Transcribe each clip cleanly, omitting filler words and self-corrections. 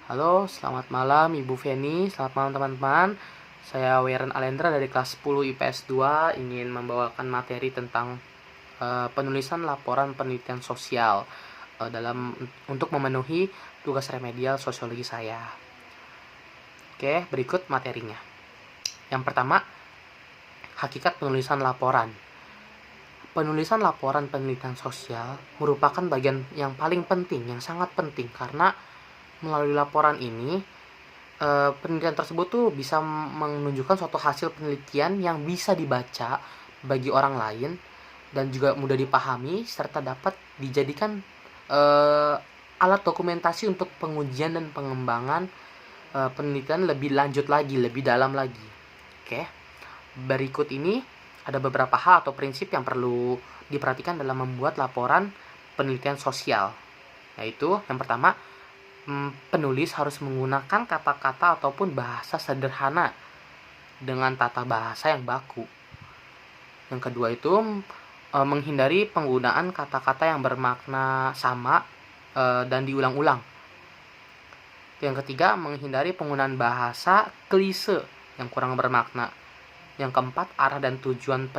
Halo, selamat malam Ibu Feni, selamat malam teman-teman. Saya Weren Alendra dari kelas 10 IPS 2 ingin membawakan materi tentang penulisan laporan penelitian sosial untuk memenuhi tugas remedial sosiologi saya. Oke, berikut materinya. Yang pertama, hakikat penulisan laporan. Penulisan laporan penelitian sosial merupakan bagian yang paling penting, yang sangat penting, karena melalui laporan ini penelitian tersebut tuh bisa menunjukkan suatu hasil penelitian yang bisa dibaca bagi orang lain dan juga mudah dipahami serta dapat dijadikan alat dokumentasi untuk pengujian dan pengembangan penelitian lebih lanjut lagi, lebih dalam lagi. Oke. Berikut ini ada beberapa hal atau prinsip yang perlu diperhatikan dalam membuat laporan penelitian sosial. Yaitu yang pertama, penulis harus menggunakan kata-kata ataupun bahasa sederhana dengan tata bahasa yang baku. Yang kedua itu menghindari penggunaan kata-kata yang bermakna sama dan diulang-ulang. Yang ketiga, menghindari penggunaan bahasa klise yang kurang bermakna. Yang keempat, arah dan tujuan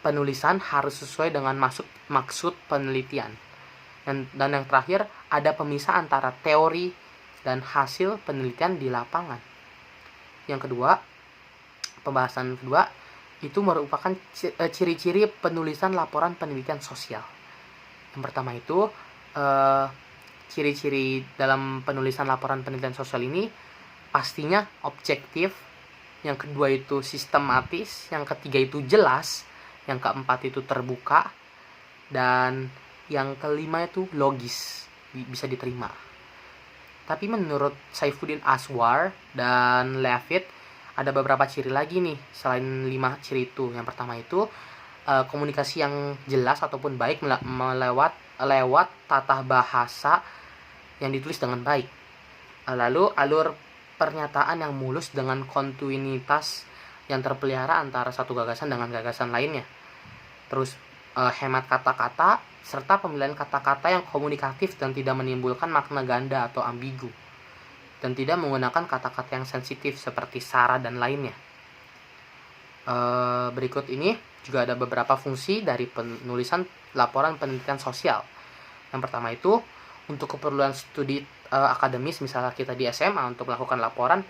penulisan harus sesuai dengan maksud penelitian. Dan yang terakhir, ada pemisah antara teori dan hasil penelitian di lapangan. Yang kedua, pembahasan kedua itu merupakan ciri-ciri penulisan laporan penelitian sosial. Yang pertama itu ciri-ciri dalam penulisan laporan penelitian sosial ini pastinya objektif. Yang kedua itu sistematis, yang ketiga itu jelas, yang keempat itu terbuka, dan yang kelima itu logis, bisa diterima. Tapi menurut Saifuddin Aswar dan Leavitt ada beberapa ciri lagi nih selain 5 ciri itu. Yang pertama itu komunikasi yang jelas ataupun baik lewat tata bahasa yang ditulis dengan baik. Lalu alur pernyataan yang mulus dengan kontinuitas yang terpelihara antara satu gagasan dengan gagasan lainnya. Terus hemat kata-kata serta pemilihan kata-kata yang komunikatif dan tidak menimbulkan makna ganda atau ambigu, dan tidak menggunakan kata-kata yang sensitif seperti sara dan lainnya. Berikut ini juga ada beberapa fungsi dari penulisan laporan penelitian sosial. Yang pertama itu untuk keperluan studi akademis, misalnya kita di SMA untuk melakukan laporan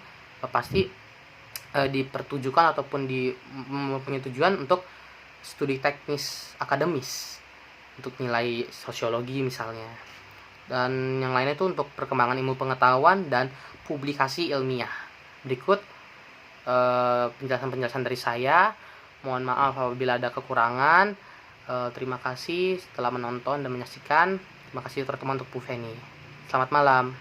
pasti dipertujukan ataupun mempunyai tujuan untuk studi teknis akademis untuk nilai sosiologi misalnya. Dan yang lainnya itu untuk perkembangan ilmu pengetahuan dan publikasi ilmiah. Berikut penjelasan-penjelasan dari saya. Mohon maaf apabila ada kekurangan. Terima kasih setelah menonton dan menyaksikan. Terima kasih terutama untuk Bu Feni. Selamat malam.